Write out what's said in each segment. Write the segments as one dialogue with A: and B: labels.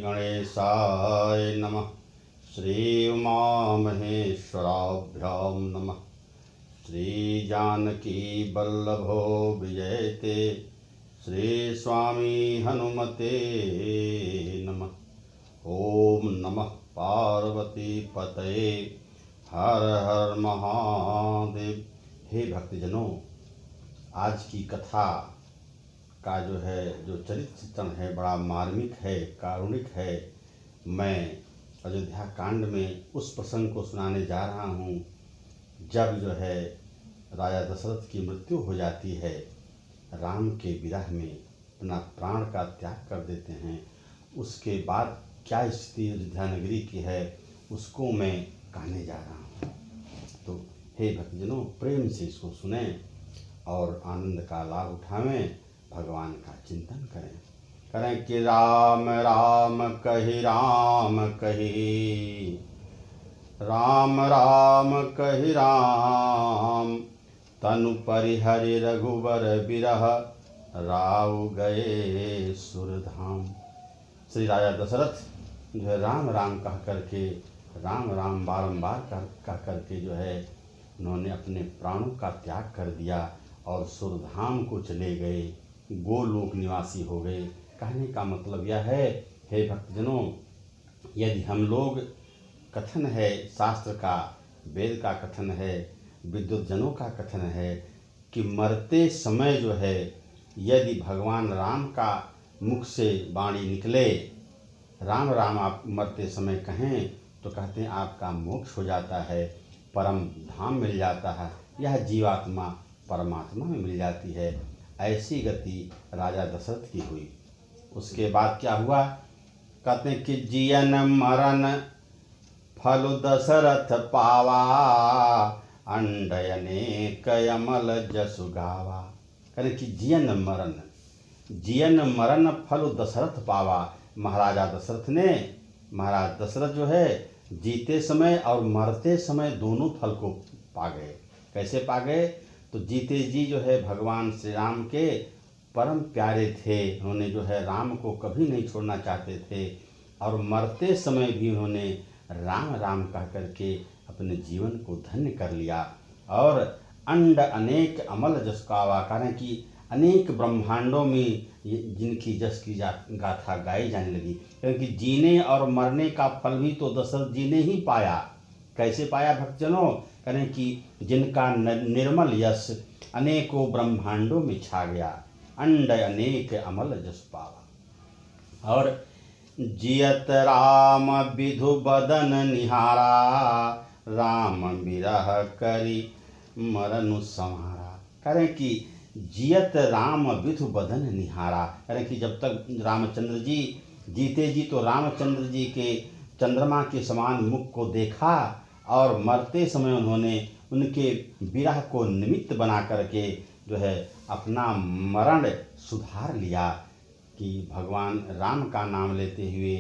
A: गणेशाय नमः। श्री उमामहेश्वराभ्यां नमः। श्री जानकी वल्लभो विजयते श्री स्वामी हनुमते नमः। ओम नमः पार्वती पतये हर हर महादेव। हे भक्तजनों, आज की कथा का जो चरित्र चित्रण है बड़ा मार्मिक है, कारुणिक है। मैं अयोध्या कांड में उस प्रसंग को सुनाने जा रहा हूँ जब राजा दशरथ की मृत्यु हो जाती है, राम के विरह में अपना प्राण का त्याग कर देते हैं। उसके बाद क्या स्थिति अयोध्या नगरी की है उसको मैं कहने जा रहा हूँ। तो हे भक्तजनों, प्रेम से इसको सुने और आनंद का लाभ उठावें, भगवान का चिंतन करें कि राम राम कहि राम कहि, राम राम कहि राम, तनु परिहरि रघुबर बिरह, राव गए सुरधाम। श्री राजा दशरथ राम राम कह करके, राम राम बारंबार कह करके उन्होंने अपने प्राणों का त्याग कर दिया और सुरधाम को चले गए, गोलोक निवासी हो गए। कहने का मतलब यह है, हे भक्तजनों, यदि हम लोग, कथन है शास्त्र का, वेद का कथन है, विद्वज्जनों का कथन है कि मरते समय यदि भगवान राम का मुख से वाणी निकले, राम राम आप मरते समय कहें तो कहते हैं आपका मोक्ष हो जाता है, परम धाम मिल जाता है, यह जीवात्मा परमात्मा में मिल जाती है। ऐसी गति राजा दशरथ की हुई। उसके बाद क्या हुआ, कहते हैं कि जियन मरण फल दशरथ पावा, अंडयने कयमल जसु गावा। कहते कि जियन मरण फल दशरथ पावा। महाराजा दशरथ ने, महाराज दशरथ जीते समय और मरते समय दोनों फल को पा गए। कैसे पा गए, तो जीते जी भगवान श्री राम के परम प्यारे थे, उन्होंने राम को कभी नहीं छोड़ना चाहते थे, और मरते समय भी उन्होंने राम राम कह करके अपने जीवन को धन्य कर लिया। और अंड अनेक अमल जस गावा, कारण कि अनेक ब्रह्मांडों में जिनकी जस की गाथा गाई जाने लगी, क्योंकि जीने और मरने का फल भी तो दशरथ जी ने ही पाया। कैसे पाया भक्तजनों, करें कि जिनका निर्मल यश अनेकों ब्रह्मांडों में छा गया, अंड अनेक अमल जस पावा। और जियत राम विधु बदन निहारा, राम विरह करी मरनु संहारा। करें कि जियत राम विधु बदन निहारा, करें कि जब तक रामचंद्र जी जीते जी तो रामचंद्र जी के चंद्रमा के समान मुख को देखा, और मरते समय उन्होंने उनके विरह को निमित्त बना करके अपना मरण सुधार लिया, कि भगवान राम का नाम लेते हुए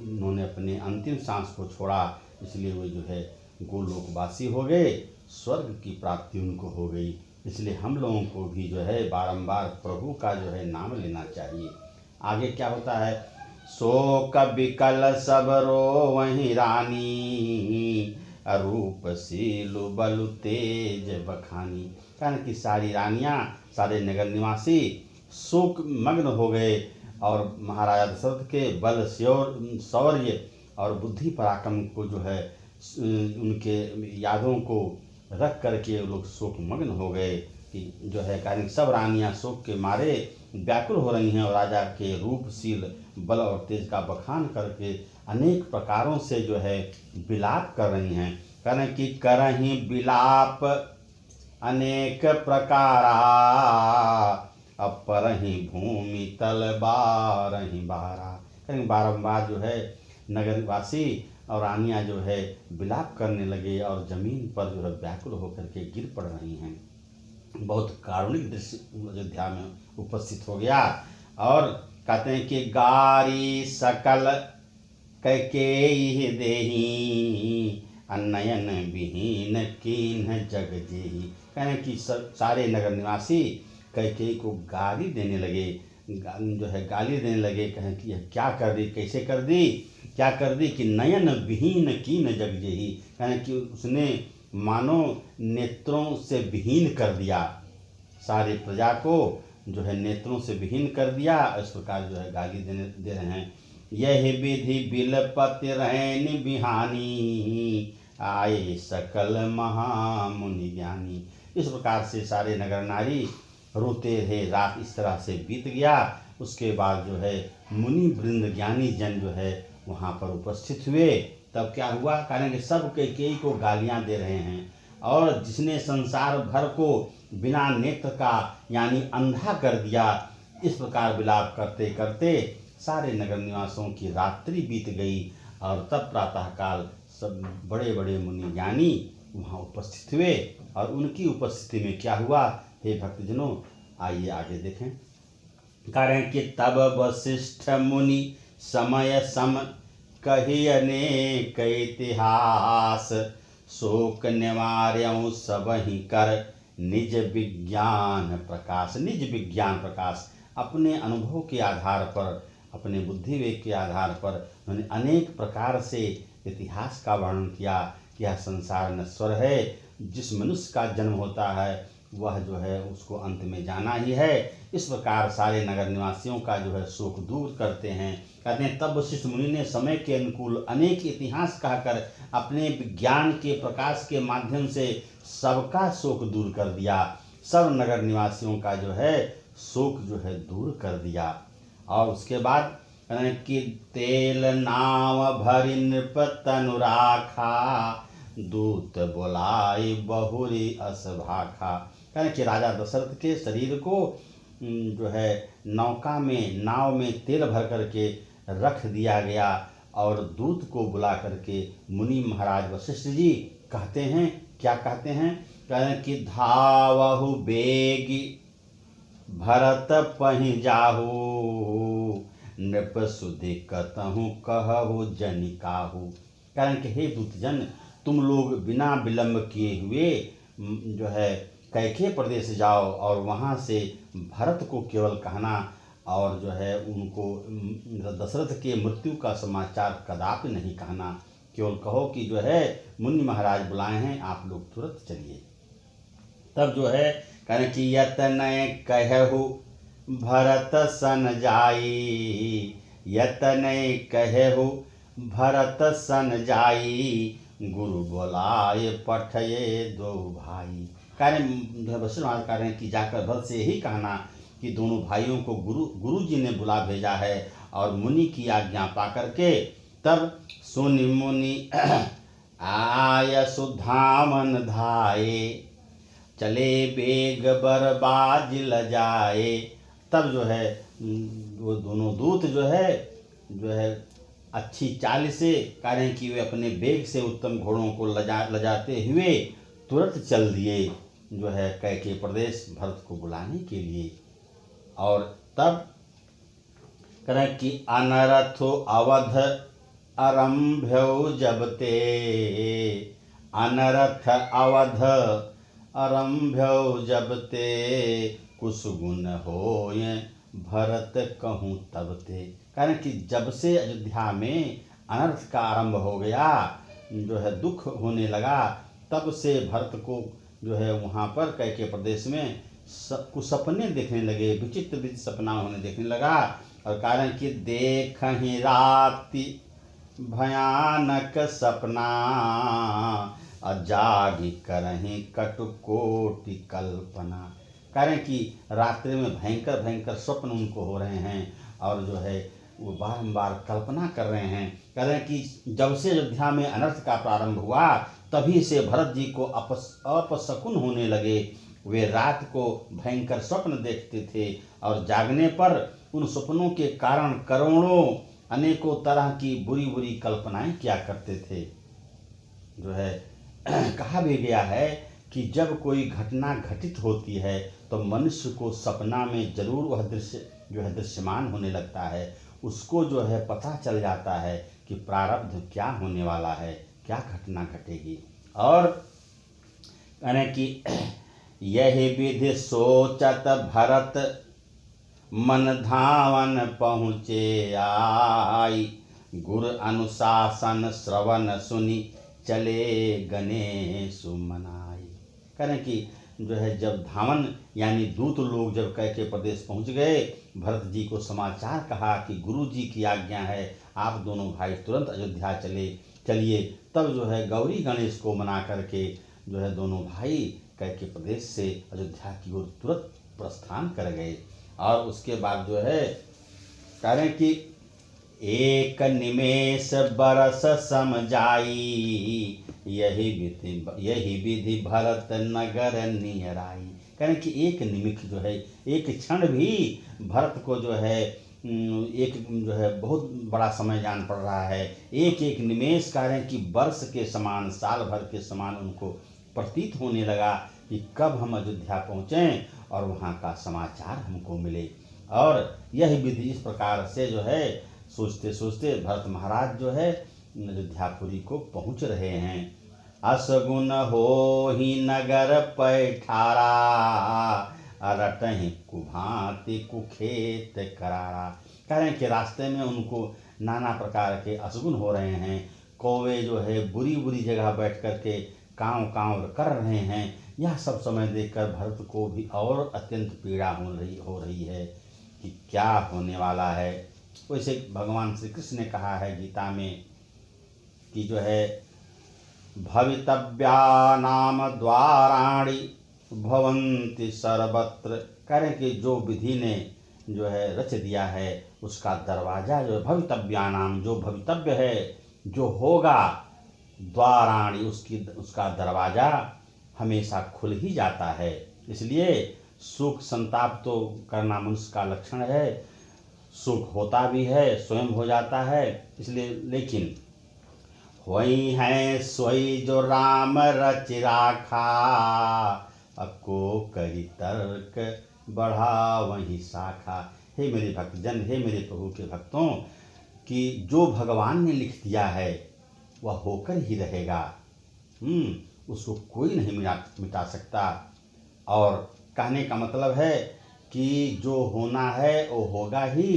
A: उन्होंने अपने अंतिम सांस को छोड़ा, इसलिए वे गोलोकवासी हो गए, स्वर्ग की प्राप्ति उनको हो गई। इसलिए हम लोगों को भी बारंबार प्रभु का नाम लेना चाहिए। आगे क्या होता है, शोक विकल सब रोवहि रानी, रूपशील बलु तेज बखानी। कारण कि सारी रानियां, सारे नगर निवासी शोक मग्न हो गए, और महाराजा दशरथ के बल शौर्य और बुद्धि पराक्रम को उनके यादों को रख करके लोग शोक मग्न हो गए, कि कारण सब रानियां शोक के मारे व्याकुल हो रही हैं, और राजा के रूपशील बल और तेज का बखान करके अनेक प्रकारों से विलाप कर रही हैं। कारण कि करहीं विलाप अनेक प्रकारा, अपरहीं भूमि तल बारहीं बारा। कहीं बारंबार नगरवासी और रानियां विलाप करने लगे, और जमीन पर व्याकुल होकर के गिर पड़ रही हैं। बहुत कारुणिक दृश्य अयोध्या में उपस्थित हो गया। और कहते हैं कि गारी सकल कैकेयी देही, अनयन विहीन कीन्ह जग जेही। कहने कि सारे नगर निवासी कैकेयी को गाली देने लगे, जो है गाली देने लगे, कहें कि यह क्या कर दी, कैसे कर दी, क्या कर दी कि नयन विहीन कीन जग जेही, कहें कि उसने मानो नेत्रों से विहीन कर दिया, सारी प्रजा को जो है नेत्रों से विहीन कर दिया। इस प्रकार जो है गाली दे रहे हैं। यह विधि बिलपति रहनी बिहानी, आए सकल महामुनि ज्ञानी। इस प्रकार से सारे नगर नारी रोते रहे, रात इस तरह से बीत गया। उसके बाद जो है मुनि वृंद ज्ञानी जन जो है वहाँ पर उपस्थित हुए। तब क्या हुआ, कारण कि सब कैकेयी को गालियाँ दे रहे हैं, और जिसने संसार भर को बिना नेत्र का यानी अंधा कर दिया, इस प्रकार विलाप करते करते सारे नगर निवासों की रात्रि बीत गई। और तब प्रातःकाल सब बड़े बड़े मुनि ज्ञानी वहाँ उपस्थित हुए, और उनकी उपस्थिति में क्या हुआ, हे भक्तजनों आइए आगे देखें। कारण कि तब वशिष्ठ मुनि समय सम कही अनेक इतिहास, शोक निवार्यों सब ही कर निज विज्ञान प्रकाश। निज विज्ञान प्रकाश, अपने अनुभव के आधार पर, अपने बुद्धिवेग के आधार पर उन्होंने अनेक प्रकार से इतिहास का वर्णन किया कि यह संसार नश्वर है, जिस मनुष्य का जन्म होता है वह जो है उसको अंत में जाना ही है। इस प्रकार सारे नगर निवासियों का जो है शोक दूर करते हैं। कहते हैं तब वशिष्ठ मुनि ने समय के अनुकूल अनेक इतिहास कहकर अपने विज्ञान के प्रकाश के माध्यम से सबका शोक दूर कर दिया, सब नगर निवासियों का जो है शोक जो है दूर कर दिया। और उसके बाद कि तेल नाव भरि नृप तनु राखा, दूत बोलाई बहुरी अस भाखा। कहने कि राजा दशरथ के शरीर को जो है नाव में तेल भर करके रख दिया गया, और दूत को बुला करके मुनि महाराज वशिष्ठ जी कहते हैं, क्या कहते हैं, कहते कि धावहु बेगी भरत पहि जाहु, नृप सुधि कतहु कहु जनिकाहु। कारण कि हे दूतजन, तुम लोग बिना विलंब किए हुए जो है कैके प्रदेश जाओ, और वहाँ से भरत को केवल कहना, और जो है उनको दशरथ के मृत्यु का समाचार कदापि नहीं कहना, केवल कहो कि जो है मुनि महाराज बुलाए हैं, आप लोग तुरंत चलिए। तब जो है कहने कि यतनय कहु भरत सन जाई, यतनय कहु भरत सन जाई, गुरु बोलाए पठये दो भाई। कारण वशिष्ठ महाराज कह रहे हैं कि जाकर भरत से यही कहना कि दोनों भाइयों को गुरु जी ने बुला भेजा है, और मुनि की आज्ञा पा करके तब सुनि मुनि आय सुधामन धाये, चले बेग बरबाज लजाए। तब जो है वो दोनों दूत जो है अच्छी चाल से कारण कि वे अपने बेग से उत्तम घोड़ों को लजाते हुए तुरंत चल दिए जो है कैके प्रदेश भरत को बुलाने के लिए। और तब करें कि अनरथो अवध आरंभ्यो जब ते, अनरथ अवध आरंभ्यो जब ते, कुसुगुन होय भरत कहूँ तब ते। कारण कि जब से अयोध्या में अनर्थ का आरंभ हो गया, जो है दुख होने लगा, तब से भरत को जो है वहाँ पर कैके प्रदेश में कुछ सपने देखने लगे, विचित्र विचित्र सपना उन्हें देखने लगा। और कारण कि देख ही राति भयानक सपना, जागी करही कटुकोटि कल्पना। कारण कि रात्रि में भयंकर भयंकर स्वप्न उनको हो रहे हैं, और जो है वो बारंबार कल्पना कर रहे हैं। कह रहे हैं कि जब से अयोध्या में अनर्थ का प्रारंभ हुआ, तभी से भरत जी को अपशकुन होने लगे। वे रात को भयंकर स्वप्न देखते थे, और जागने पर उन स्वप्नों के कारण करोड़ों अनेकों तरह की बुरी बुरी कल्पनाएं किया करते थे। जो है कहा भी गया है कि जब कोई घटना घटित होती है तो मनुष्य को सपना में जरूर वह दृश्य जो है दृश्यमान होने लगता है। उसको जो है पता चल जाता है कि प्रारब्ध क्या होने वाला है, क्या घटना घटेगी। और कहने कि यही विधि सोचत भरत मन धावन पहुँचे आई। गुर अनुशासन श्रवण सुनी चले गणेश मनाई। करें कि जो है जब धावन यानी दूत लोग जब कैके प्रदेश पहुंच गए, भरत जी को समाचार कहा कि गुरु जी की आज्ञा है, आप दोनों भाई तुरंत अयोध्या चलिए। तब जो है गौरी गणेश को मना करके जो है दोनों भाई कैके प्रदेश से अयोध्या की ओर तुरंत प्रस्थान कर गए। और उसके बाद जो है कह रहे हैं कि एक निमेष बरस सम जाई, यही विधि भरत नगर नियराई। कह रहे हैं कि एक निमिष जो है, एक क्षण भी भरत को जो है एक जो है बहुत बड़ा समय जान पड़ रहा है। एक एक निमेष कह रहे हैं कि वर्ष के समान, साल भर के समान उनको प्रतीत होने लगा कि कब हम अयोध्या पहुँचें और वहाँ का समाचार हमको मिले। और यह विधि इस प्रकार से जो है सोचते सोचते भरत महाराज जो है अयोध्यापुरी को पहुँच रहे हैं। असगुन हो ही नगर पैठारा, रटहि कुभांति कुखेत करारा। कह रहे हैं कि रास्ते में उनको नाना प्रकार के असगुन हो रहे हैं। कौवे जो है बुरी बुरी जगह बैठ कर के काँव काँव कर रहे हैं। यह सब समय देखकर भरत को भी और अत्यंत पीड़ा हो रही है कि क्या होने वाला है। वैसे भगवान श्री कृष्ण ने कहा है गीता में कि जो है भवितव्यानाम द्वाराणि भवन्ति सर्वत्र। कह रहे कि जो विधि ने जो है रच दिया है उसका दरवाजा जो भवितव्यानाम, जो भवितव्य है, जो होगा, द्वाराणि उसका दरवाजा हमेशा खुल ही जाता है। इसलिए सुख संताप तो करना मनुष्य का लक्षण है, सुख होता भी है, स्वयं हो जाता है। इसलिए लेकिन वही है सोई जो राम रच राखा, अको कही तर्क बढ़ा वही शाखा। हे मेरे भक्तजन, हे मेरे प्रभु के भक्तों, कि जो भगवान ने लिख दिया है वह होकर ही रहेगा। उसको कोई नहीं मिटा सकता। और कहने का मतलब है कि जो होना है वो होगा ही।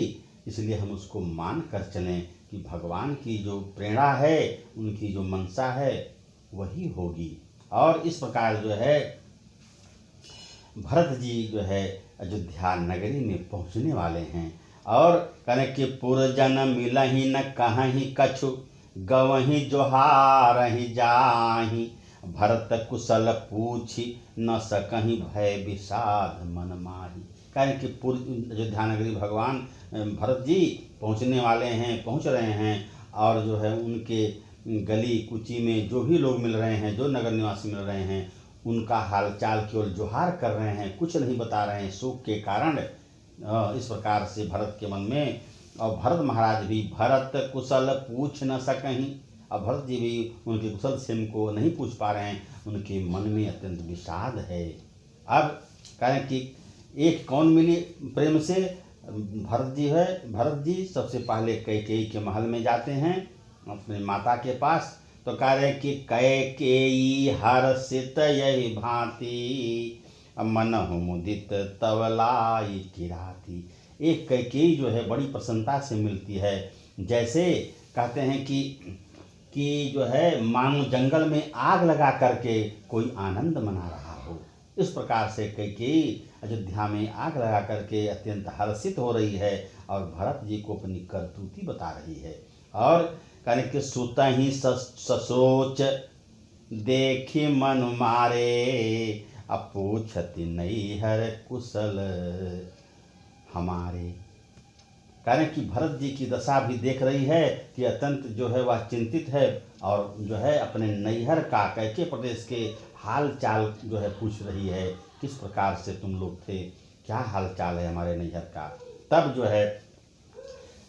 A: इसलिए हम उसको मान कर चलें कि भगवान की जो प्रेरणा है, उनकी जो मनसा है वही होगी। और इस प्रकार जो है भरत जी जो है अयोध्या नगरी में पहुंचने वाले हैं। और करें कि पुरजन मिलहि न कहीं कछु, गवहीं जोहारहि जाहि, भरत कुशल पूछी न सकहीं भय विषाद मन माही। कहें कि अयोध्या नगरी भगवान भरत जी पहुंचने वाले हैं, पहुंच रहे हैं। और जो है उनके गली कुची में जो भी लोग मिल रहे हैं, जो नगर निवासी मिल रहे हैं, उनका हालचाल केवल जोहार कर रहे हैं, कुछ नहीं बता रहे हैं शोक के कारण। इस प्रकार से भरत के मन में, और भरत महाराज भी भरत कुशल पूछ न सकहीं, अब भरत जी भी उनके कुशल क्षेम को नहीं पूछ पा रहे हैं, उनके मन में अत्यंत विषाद है। अब कहें कि एक कौन मिली प्रेम से, भरत जी है। भरत जी सबसे पहले कैकेयी के महल में जाते हैं अपने माता के पास। तो कह रहे कि कैकेयी हर्षित यही भांति, मनहु मुदित तवलाई किराती। एक कैकेयी जो है बड़ी प्रसन्नता से मिलती है, जैसे कहते हैं कि जो है मानो जंगल में आग लगा करके कोई आनंद मना रहा हो। इस प्रकार से कैकेयी अयोध्या में आग लगा करके अत्यंत हर्षित हो रही है और भरत जी को अपनी करतूती बता रही है। और कहने कि सुत ही ससोच देखी मन मारे, अपूछति नैहर कुशल हमारे। कहने कि भरत जी की दशा भी देख रही है कि अत्यंत जो है वह चिंतित है, और जो है अपने नैहर का, कैके प्रदेश के हाल चाल जो है पूछ रही है, किस प्रकार से तुम लोग थे, क्या हाल चाल है हमारे नैहर का। तब जो है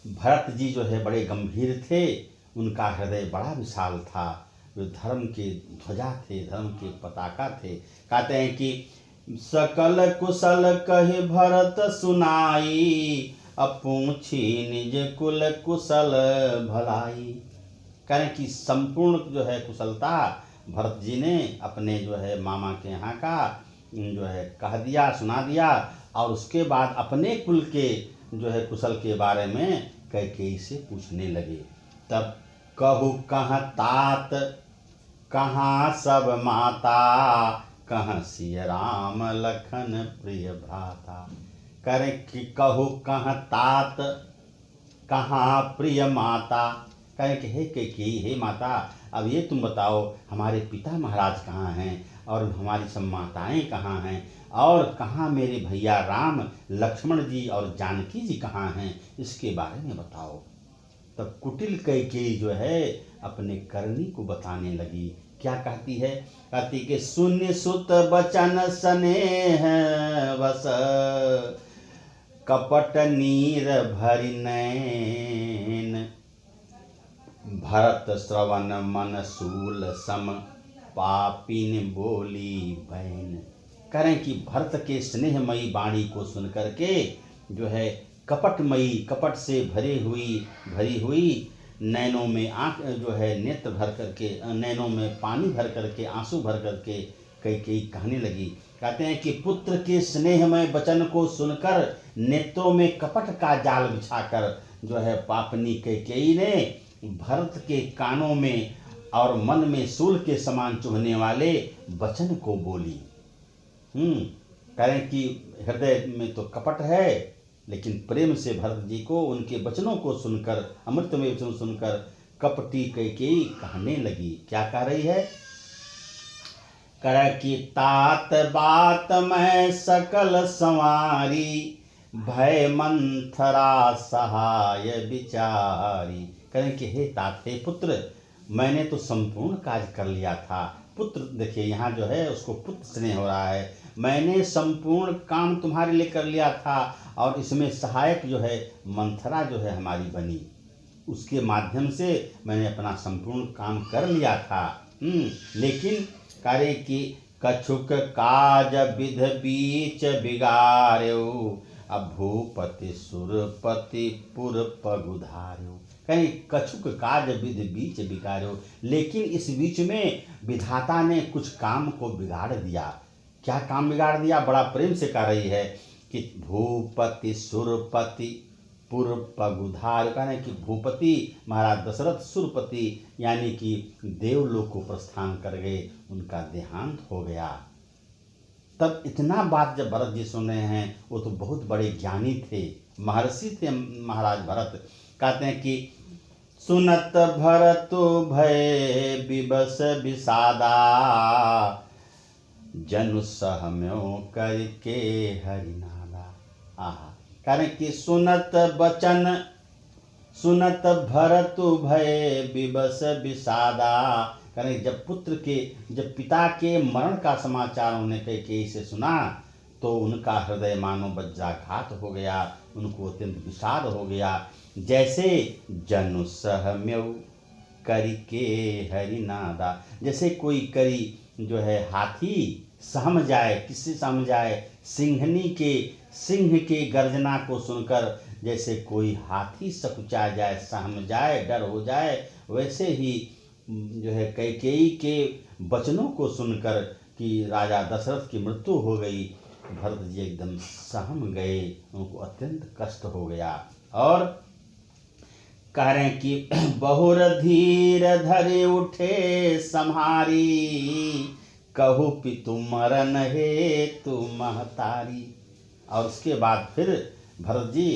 A: भरत जी जो है बड़े गंभीर थे, उनका हृदय बड़ा विशाल था, वे धर्म के ध्वजा थे, धर्म के पताका थे। कहते हैं कि सकल कुशल कहे भरत सुनाई, अपूछी निज कुल कुशल भलाई। कहें कि संपूर्ण जो है कुशलता भरत जी ने अपने जो है मामा के यहाँ का जो है कह दिया, सुना दिया। और उसके बाद अपने कुल के जो है कुशल के बारे में कैकेयी से पूछने लगे। तब कहु कहाँ तात कहाँ सब माता, कहाँ सिय राम लखन प्रिय भ्राता। करें कि कहु कहाँ तात कहाँ प्रिय माता, कहें कि हे कैकेयी, हे माता, अब ये तुम बताओ हमारे पिता महाराज कहाँ हैं और हमारी सब माताएँ कहाँ हैं, और कहाँ मेरे भैया राम लक्ष्मण जी और जानकी जी कहाँ हैं, इसके बारे में बताओ। तब कुटिल कैकेयी जो है अपने करनी को बताने लगी। क्या कहती है? कहती कि शून्य सुत बचन स्नेह बस, कपट नीर भरि नैन, भरत श्रवण मन शूल सम, पापिन बोली बैन। करें कि भरत के स्नेहमयी वाणी को सुन करके जो है कपटमयी, कपट से भरी हुई नैनों में आँख जो है नेत्र भर करके, नैनों में पानी भर करके, आंसू भर करके कैकेयी कहने लगी। कहते हैं कि पुत्र के स्नेहमय वचन को सुनकर नेत्रों में कपट का जाल बिछाकर जो है पापनी कैकेयी ने भरत के कानों में और मन में सूल के समान चुभने वाले वचन को बोली। कहें कि हृदय में तो कपट है, लेकिन प्रेम से भरत जी को उनके वचनों को सुनकर, अमृतमय वचन सुनकर कपटी कैकेयी कहने लगी। क्या कह रही है? कर की तात बात मैं सकल संवारी, भय मंथरा सहाय विचारी। करें कि हे तात, हे पुत्र, मैंने तो संपूर्ण कार्य कर लिया था। पुत्र, देखिए यहाँ जो है उसको पुत्र स्नेह हो रहा है। मैंने संपूर्ण काम तुम्हारे लिए कर लिया था और इसमें सहायक जो है मंथरा जो है हमारी बनी, उसके माध्यम से मैंने अपना संपूर्ण काम कर लिया था। लेकिन करे कि कछुक काज विध बीच बिगाड़ो, अब भूपति सुरपति पुर पगुधार्यो। कहीं कछुक काज विध बीच बिगाड़ो, लेकिन इस बीच में विधाता ने कुछ काम को बिगाड़ दिया। क्या काम बिगाड़ दिया? बड़ा प्रेम से कह रही है कि भूपति सुरपति पुर पगुधार, कहने कि भूपति महाराज दशरथ सुरपति यानी कि देवलोक को प्रस्थान कर गए, उनका देहांत हो गया। तब इतना बात जब भरत जी सुन रहे हैं, वो तो बहुत बड़े ज्ञानी थे, महर्षि थे महाराज भरत। कहते हैं कि सुनत भरत भय विवश विषादा, जनु सहम्यो करके हरिनादा। आहा, कारण कि सुनत भरत भय विवश विषादा। कारण जब पिता के मरण का समाचार उन्हें कैकेयी से सुना तो उनका हृदय मानो वज्राघात हो गया, उनको अत्यंत विषाद हो गया। जैसे जनु सहम्यौ करके हरिनादा, जैसे कोई करी जो है हाथी सहम जाए, किससे सहम जाए? सिंह के गर्जना को सुनकर जैसे कोई हाथी सकुचा जाए, सहम जाए, डर हो जाए, वैसे ही जो है कैकेयी के वचनों को सुनकर कि राजा दशरथ की मृत्यु हो गई, भरत जी एकदम सहम गए, उनको अत्यंत कष्ट हो गया। और कह रहे हैं कि बहुर धीर धरे उठे सम्हारी, कहु पितु मरन हे तु महतारी। और उसके बाद फिर भरत जी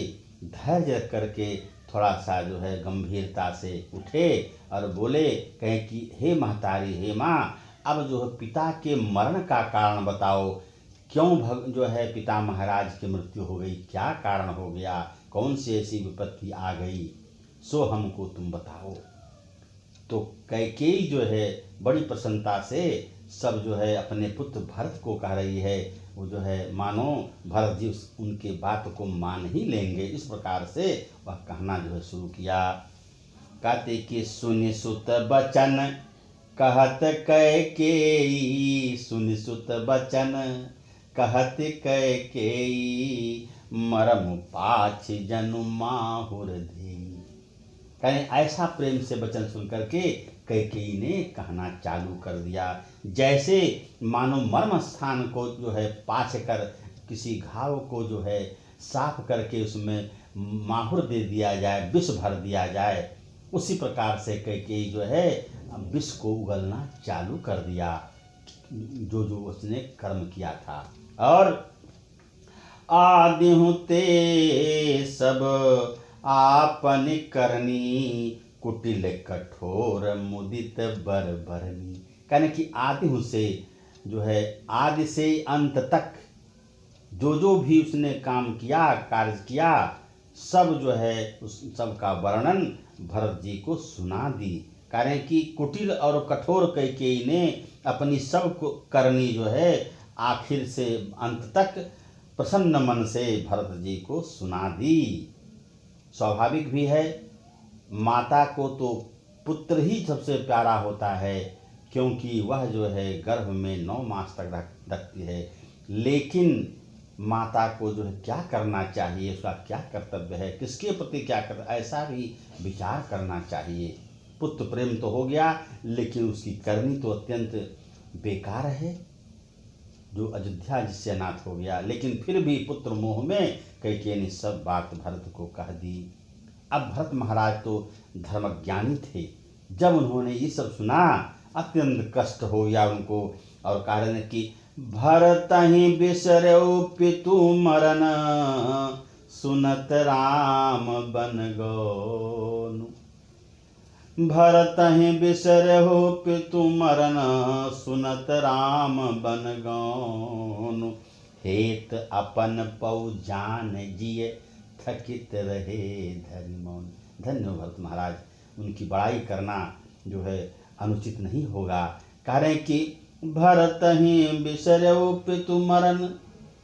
A: धैर्य करके थोड़ा सा जो है गंभीरता से उठे और बोले, कहें कि हे महतारी, हे माँ, अब जो है पिता के मरण का कारण बताओ, क्यों जो है पिता महाराज की मृत्यु हो गई, क्या कारण हो गया, कौन सी ऐसी विपत्ति आ गई, सो हमको तुम बताओ। तो कैकेयी जो है बड़ी प्रसन्नता से सब जो है अपने पुत्र भरत को कह रही है, वो जो है मानो भरत जी उनके बात को मान ही लेंगे। इस प्रकार से वह कहना जो है शुरू किया। कहते कि सुनि सुत बचन कहत कैकेयी, सुनि सुत बचन कहत कैकेयी, मरम पाछ जनु माहुर देई। कहें ऐसा प्रेम से वचन सुन करके कैकेयी ने कहना चालू कर दिया, जैसे मानो मर्म स्थान को जो है पाछ कर किसी घाव को जो है साफ करके उसमें माहुर दे दिया जाए, विष भर दिया जाए, उसी प्रकार से कैकेयी जो है विष को उगलना चालू कर दिया, जो जो उसने कर्म किया था। और आदिहु ते सब आपन करनी, कुटिल कठोर मुदित बर भरनी। कहने कि आदिहु से जो है आदि से अंत तक जो भी उसने काम किया, कार्य किया, सब जो है उस सब का वर्णन भरत जी को सुना दी। कारण कि कुटिल और कठोर कैकेयी ने अपनी सब करनी जो है आखिर से अंत तक प्रसन्न मन से भरत जी को सुना दी। स्वाभाविक भी है, माता को तो पुत्र ही सबसे प्यारा होता है, क्योंकि वह जो है गर्भ में 9 मास तक रखती है। लेकिन माता को जो है क्या करना चाहिए, उसका क्या कर्तव्य है, किसके प्रति क्या कर्तव्य, ऐसा भी विचार करना चाहिए। पुत्र प्रेम तो हो गया, लेकिन उसकी करनी तो अत्यंत बेकार है, जो अयोध्या जिससे अनाथ हो गया। लेकिन फिर भी पुत्र मोह में कैकेयी ने सब बात भरत को कह दी। अब भरत महाराज तो धर्मज्ञानी थे, जब उन्होंने ये सब सुना अत्यंत कष्ट हो गया उनको, और कारण कि भरतहि बिसरऊ पितु मरन, सुनत राम बन गौनु। भरतहि बिसरऊ पितु मरन, सुनत राम बन गौनु। हेत अपन पौ जान जिय, थकित रहे धरि मौन। धन्य भरत महाराज, उनकी बड़ाई करना जो है अनुचित नहीं होगा। कारण कि भरतहि बिसरऊ पितु मरन,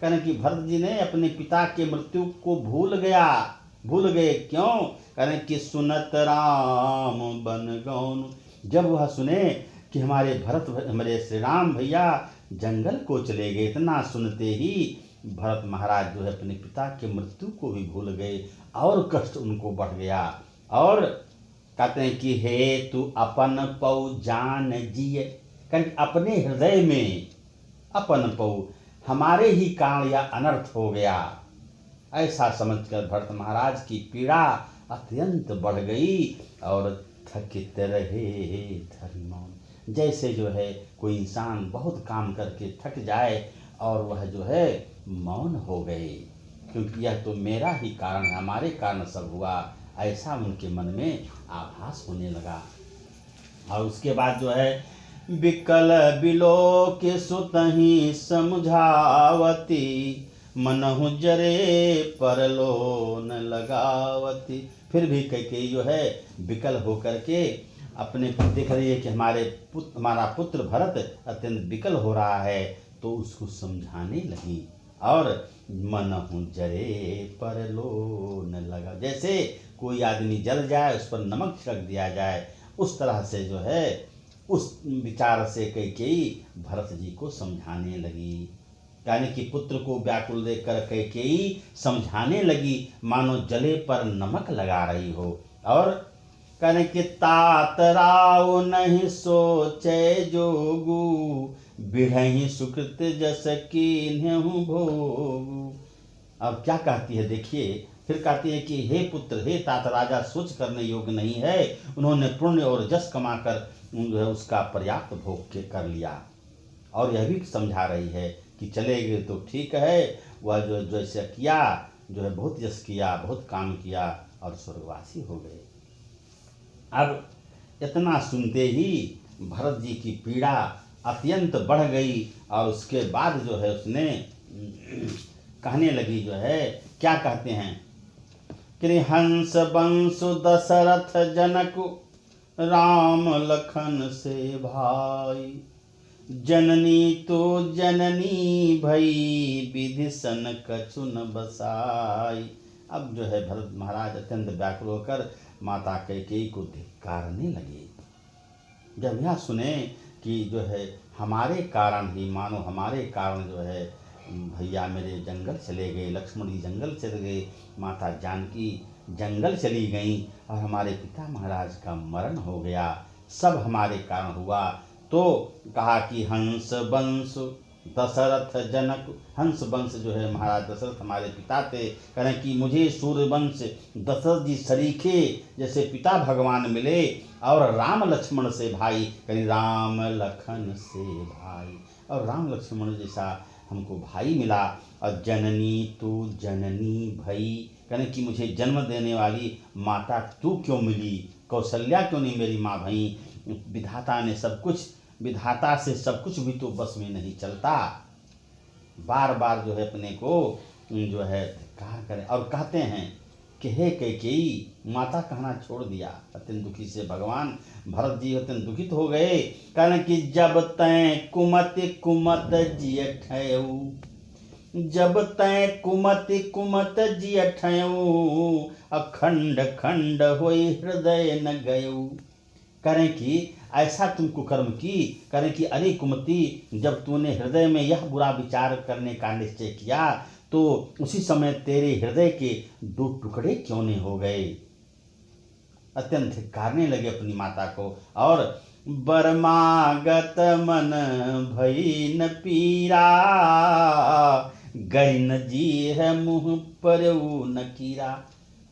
A: कारण कि भरत जी ने अपने पिता के मृत्यु को भूल गए। क्यों? कारण कि सुनत राम बन गौन। जब वह सुने कि हमारे श्री राम भैया जंगल को चले गए, इतना सुनते ही भरत महाराज जो है अपने पिता के मृत्यु को भी भूल गए, और कष्ट उनको बढ़ गया। और कहते हैं कि हे तू अपन पौ जान जिय, कारण अपने हृदय में अपन पौ हमारे ही कारण या अनर्थ हो गया, ऐसा समझकर भरत महाराज की पीड़ा अत्यंत बढ़ गई, और थकित रहे धरि मौन। जैसे जो है कोई इंसान बहुत काम करके थक जाए और वह जो है मौन हो गए, क्योंकि यह तो मेरा ही कारण है, हमारे कारण सब हुआ, ऐसा उनके मन में आभास होने लगा। और उसके बाद जो है बिकल बिलोक सुतहि समझावती, मनहु जरे परलोन लगावती। फिर भी कैकेयी जो है विकल होकर के अपने देख रही है कि हमारा पुत्र भरत अत्यंत विकल हो रहा है, तो उसको समझाने लगी। और मनहु जरे परलोन लगा, जैसे कोई आदमी जल जाए उस पर नमक छिड़क दिया जाए, उस तरह से जो है उस विचार से कैकेयी भरत जी को समझाने लगी। यानी कि पुत्र को व्याकुल देखकर कैकेयी समझाने लगी, मानो जले पर नमक लगा रही हो। और कहने कि तात राव नहीं सोचे जोगू, बिढ़हि सुकृत जस कीन्हु भोगू। अब क्या कहती है देखिए, फिर कहती है कि हे पुत्र, हे तात, राजा सोच करने योग्य नहीं है, उन्होंने पुण्य और जस कमाकर उसका पर्याप्त भोग कर लिया। और यह भी समझा रही है कि चले गए तो ठीक है, वह जो जैसे किया जो है बहुत यश किया, बहुत काम किया और स्वर्गवासी हो गए। अब इतना सुनते ही भरत जी की पीड़ा अत्यंत बढ़ गई, और उसके बाद जो है उसने कहने लगी, जो है क्या कहते हैं कि हंस बंसु दशरथ जनक, राम लखन से भाई, जननी तो जननी भई, विधि सन कछु न बसाई। अब जो है भरत महाराज अत्यंत व्याकुल होकर माता कैकेयी को धिक्कारने लगे। जब यह सुने कि जो है हमारे कारण ही, मानो हमारे कारण जो है भैया मेरे जंगल चले गए, लक्ष्मण जी जंगल चले गए, माता जानकी जंगल चली गई, और हमारे पिता महाराज का मरण हो गया, सब हमारे कारण हुआ, तो कहा कि हंस बंसु दशरथ जनक हंस वंश जो है महाराज दशरथ हमारे पिता थे। कह रहे हैं कि मुझे सूर्यवंश दशरथ जी सरीखे जैसे पिता भगवान मिले, और राम लक्ष्मण से भाई, कहीं राम लखन से भाई, और राम लक्ष्मण जैसा हमको भाई मिला। और जननी तू जननी भई, कहने कि मुझे जन्म देने वाली माता तू क्यों मिली, कौशल्या क्यों नहीं मेरी माँ भई। विधाता ने सब कुछ, विधाता से सब कुछ भी तो बस में नहीं चलता। बार बार जो है अपने को जो है धिक्कार करें, और कहते हैं कि हे कैकेयी, माता कहना छोड़ दिया। अत्यंत दुखी से भगवान भरत जी अत्यंत दुखित हो गए। कहने कि जब तैं कुमत कुमत जियठयऊ, जब तैं कुमत कुमत जियठयऊ, अखंड खंड होई हृदय न गयऊ। करें कि ऐसा तुम कुकर्म की, करें कि अरे कुमति, जब तूने हृदय में यह बुरा विचार करने का निश्चय किया तो उसी समय तेरे हृदय के 2 टुकड़े क्यों नहीं हो गए। अत्यंत धिक्कारने लगे अपनी माता को। और बरमागत मन भई न पीरा, गरिन जी है मुँह पर न कीरा।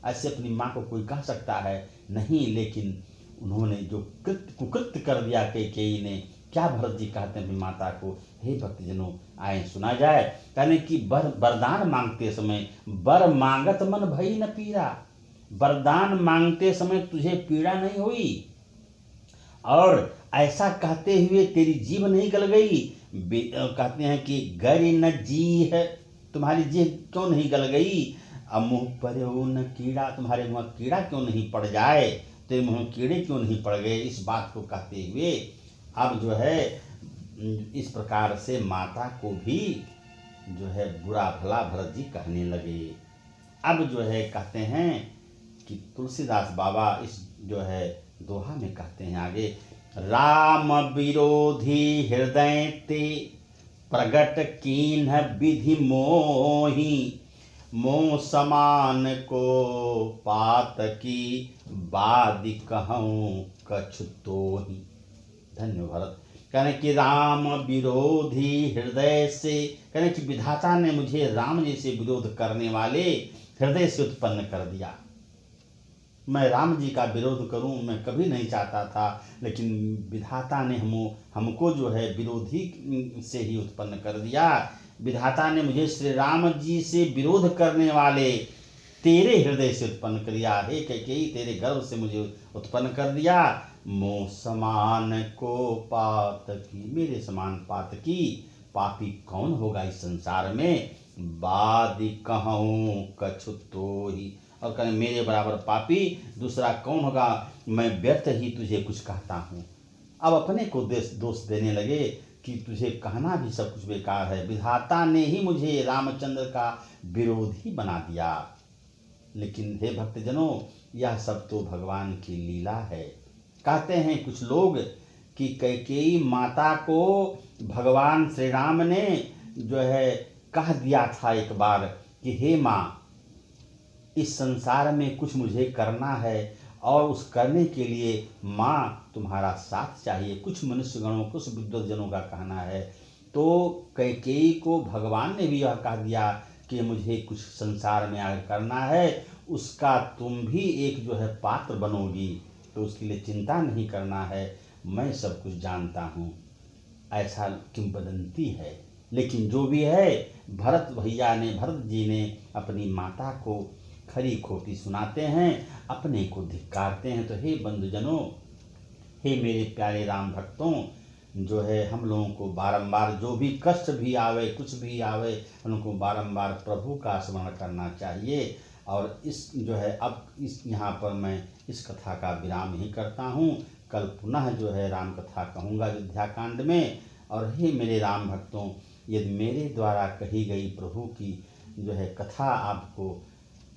A: ऐसे अपनी माँ को कोई कह सकता है नहीं, लेकिन उन्होंने जो कुकृत्य कर दिया कैकेयी ने, क्या भरत जी कहते हैं अपनी माता को, हे भक्तजनों आए सुना जाए। कहने कि वरदान मांगते समय, वर मांगत मन भई न पीरा, वरदान मांगते समय तुझे पीड़ा नहीं हुई, और ऐसा कहते हुए तेरी जीभ नहीं गल गई। कहते हैं कि गरि न जी है, तुम्हारी जीभ क्यों नहीं गल गई। अब मुँह पर न कीड़ा, तुम्हारे मुँह कीड़ा क्यों नहीं पड़ जाए, तेरे मुँह कीड़े क्यों नहीं पड़ गए। इस बात को कहते हुए अब जो है इस प्रकार से माता को भी जो है बुरा भला भरत जी कहने लगे। अब जो है कहते हैं कि तुलसीदास बाबा इस जो है दोहा में कहते हैं आगे, राम विरोधी हृदय ते प्रगट कीन्ह विधि मोही, मोह समान को पात की बादि कहूँ कछु तोहि। धन्य भरत। कहने कि राम विरोधी हृदय से, कहने कि विधाता ने मुझे राम जी से विरोध करने वाले हृदय से उत्पन्न कर दिया। मैं राम जी का विरोध करूं मैं कभी नहीं चाहता था, लेकिन विधाता ने हमको जो है विरोधी से ही उत्पन्न कर दिया। विधाता ने मुझे श्री राम जी से विरोध करने वाले तेरे हृदय से उत्पन्न कर दिया। हे कैकेयी, तेरे गर्भ से मुझे उत्पन्न कर दिया। मोह समान को पात की, मेरे समान पात की पापी कौन होगा इस संसार में। बादि कहूँ कछु तोहि, और कहें मेरे बराबर पापी दूसरा कौन होगा, मैं व्यर्थ ही तुझे कुछ कहता हूँ। अब अपने को दोष देने लगे कि तुझे कहना भी सब कुछ बेकार है, विधाता ने ही मुझे रामचंद्र का विरोधी बना दिया। लेकिन हे भक्तजनों, यह सब तो भगवान की लीला है। कहते हैं कुछ लोग कि कैकेयी माता को भगवान श्री राम ने जो है कह दिया था एक बार कि हे माँ, इस संसार में कुछ मुझे करना है, और उस करने के लिए माँ तुम्हारा साथ चाहिए। कुछ मनुष्य गणों, कुछ विद्वजनों का कहना है। तो कैकेयी को भगवान ने भी यह कह दिया कि मुझे कुछ संसार में आगे करना है, उसका तुम भी एक जो है पात्र बनोगी, तो उसके लिए चिंता नहीं करना है, मैं सब कुछ जानता हूँ। ऐसा किंवदंती है। लेकिन जो भी है, भरत भैया ने, भरत जी ने अपनी माता को खरी खोटी सुनाते हैं, अपने को धिक्कारते हैं। तो हे बंधुजनों, हे मेरे प्यारे राम भक्तों, जो है हम लोगों को बारंबार जो भी कष्ट भी आवे, कुछ भी आवे, उनको बारंबार प्रभु का स्मरण करना चाहिए। और इस जो है अब इस यहाँ पर मैं इस कथा का विराम ही करता हूँ। कल पुनः जो है राम कथा कहूँगा अयोध्या कांड में। और हे मेरे राम भक्तों, यदि मेरे द्वारा कही गई प्रभु की जो है कथा आपको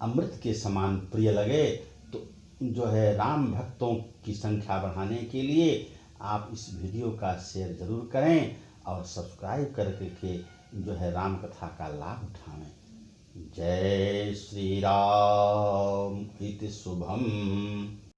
A: अमृत के समान प्रिय लगे, तो जो है राम भक्तों की संख्या बढ़ाने के लिए आप इस वीडियो का शेयर ज़रूर करें, और सब्सक्राइब करके जो है राम कथा का लाभ उठाएं। जय श्री राम। इति शुभम।